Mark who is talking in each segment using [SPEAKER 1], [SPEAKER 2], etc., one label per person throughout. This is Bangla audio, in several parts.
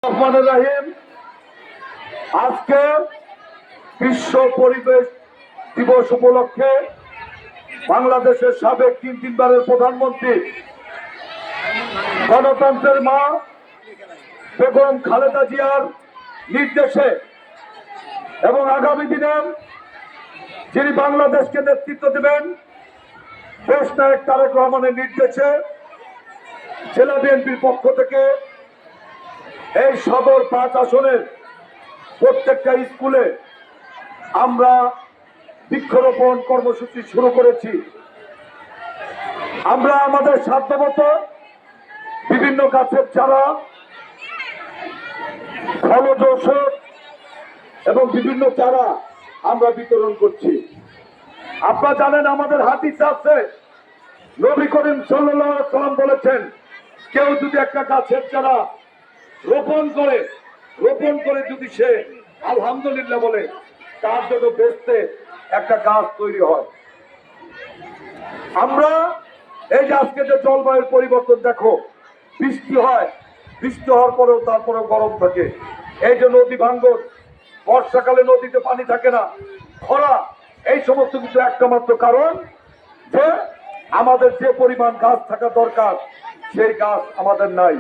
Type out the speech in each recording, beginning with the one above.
[SPEAKER 1] রহমানুর রহিম। আজকে বিশ্ব পরিবেশ দিবস উপলক্ষে বাংলাদেশের সাবেক তিনবারের প্রধানমন্ত্রী, গণতন্ত্রের মা বেগম খালেদা জিয়ার নির্দেশে এবং আগামী দিনে যিনি বাংলাদেশকে নেতৃত্ব দেবেন দেশ নায়ক তারেক রহমানের নির্দেশে জেলা বিএনপির পক্ষ থেকে এই সদর 5 আসনের প্রত্যেকটা স্কুলে আমরা বৃক্ষরোপণ কর্মসূচি শুরু করেছি। আমরা আমাদের সাধ্যমতো বিভিন্ন গাছের চারা, ফলজ ঔষধ এবং বিভিন্ন চারা আমরা বিতরণ করছি। আপনারা জানেন আমাদের হাদিসে আছে, নবী করিম সাল্লাল্লাহু আলাইহি ওয়াসাল্লাম বলেছেন, কেউ যদি একটা গাছের চারা রোপণ করে যদি সে আলহামদুলিল্লাহ বলে, তার জন্য বেঁচতে একটা গাছ তৈরি হয়। আমরা এই যে আজকে যে জলবায়ুর পরিবর্তন দেখো, বৃষ্টি হয়, বৃষ্টি হওয়ার পরেও তারপরেও গরম থাকে। এই যে নদী ভাঙ্গন, বর্ষাকালে নদীতে পানি থাকে না, খরা, এই সমস্ত কিছু একটা মাত্র কারণ যে আমাদের যে পরিমাণ গাছ থাকা দরকার সেই গাছ আমাদের নাই।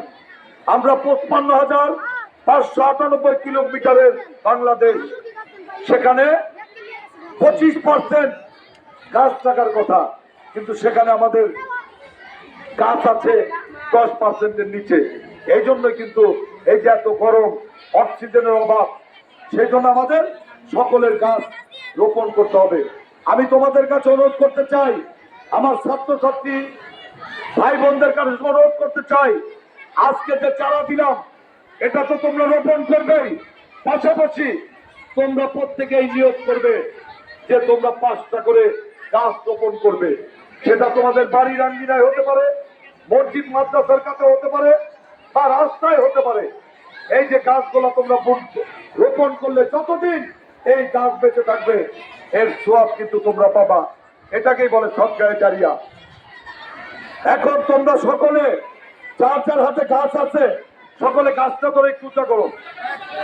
[SPEAKER 1] আমরা 55,598 কিলোমিটারের বাংলাদেশ, সেখানে 25% গাছ থাকার কথা, কিন্তু সেখানে আমাদের গাছ আছে 10%-এর নিচে। এই জন্য কিন্তু এই যে এত গরম, অক্সিজেনের অভাব, সেই জন্য আমাদের সকলের গাছ রোপণ করতে হবে। আমি তোমাদের কাছে অনুরোধ করতে চাই, আমার ছাত্রছাত্রী ভাই বোনদের কাছে অনুরোধ করতে চাই, আজকে যে চারা দিলাম এটা তো তোমরা রোপণ করবেই, পাশাপাশি তোমরা প্রত্যেকেই নিয়োগ করবে যে তোমরা 5টা করে গাছ রোপণ করবে। সেটা তোমাদের বাড়ির আঙ্গিনায় হতে পারে, মসজিদ মাদ্রাসার কাছে হতে পারে, বা রাস্তায় হতে পারে। এই যে গাছগুলো তোমরা রোপণ করলে যতদিন এই গাছ বেঁচে থাকবে এর সওয়াব কিন্তু তোমরা পাবা। এটাকেই বলে সদকায়ে জারিয়া। এখন তোমরা সকলে যার হাতে গাছ আছে সকলে গাছটা করে একটু উঁচা করো,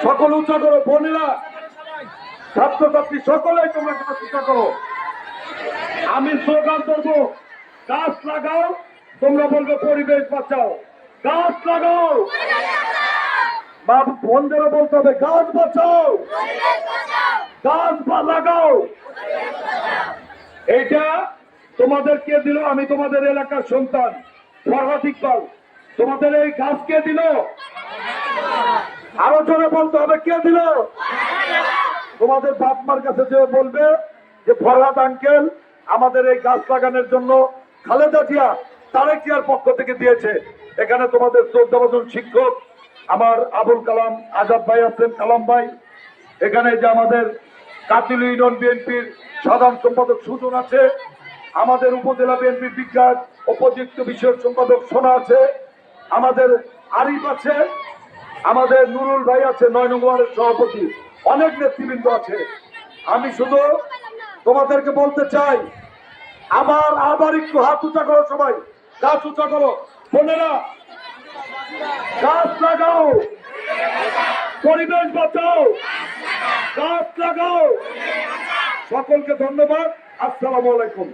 [SPEAKER 1] সকল উঁচা করো, বোনেরা ছাত্রছাত্রী সকলেই তোমরা গাছ উঁচা করো। আমি স্লোগান করবো, গাছ লাগাও, তোমরা বলবে পরিবেশ বাঁচাও। গাছ লাগাও, বাবু বন্ধেরও বলতে হবে গাছ বাঁচাও, গাছ লাগাও। এইটা তোমাদের কে দিল? আমি তোমাদের এলাকার সন্তান ফরহাদ ইকবাল। তোমাদের এই গাছ কে দিল? আরো জোরে বলতে হবে, কে দিল? তোমাদের বাপ মার কাছে যে বলবে যে ফরহাদ আঙ্কেল আমাদের এই গাছ লাগানোর জন্য খালেদা জিয়া তারেক জিয়ার পক্ষ থেকে দিয়েছে। এখানে তোমাদের 14 জন শিক্ষক, আমার আবুল কালাম আজাদ ভাই আছেন, কালাম ভাই, এখানে যে আমাদের কাতিল ইউনিয়ন বিএনপির সাধারণ সম্পাদক সুজন আছে, আমাদের উপজেলা বিএনপির বিজ্ঞান ও প্রযুক্তি বিষয়ক সম্পাদক সোনা আছে, আমাদের আরিফ আছে, আমাদের নুরুল ভাই আছে 9 নং ওয়ার্ডের সভাপতি, অনেক নেতৃবৃন্দ আছে। আমি শুধু তোমাদেরকে বলতে চাই, আবার একটু হাত উঁচা করো, সবাই গাছ উঁচা করো, বোনেরা গাছ লাগাও, পরিবেশ বাঁচাও, গাছ লাগাও। সকলকে ধন্যবাদ। আসসালামু আলাইকুম।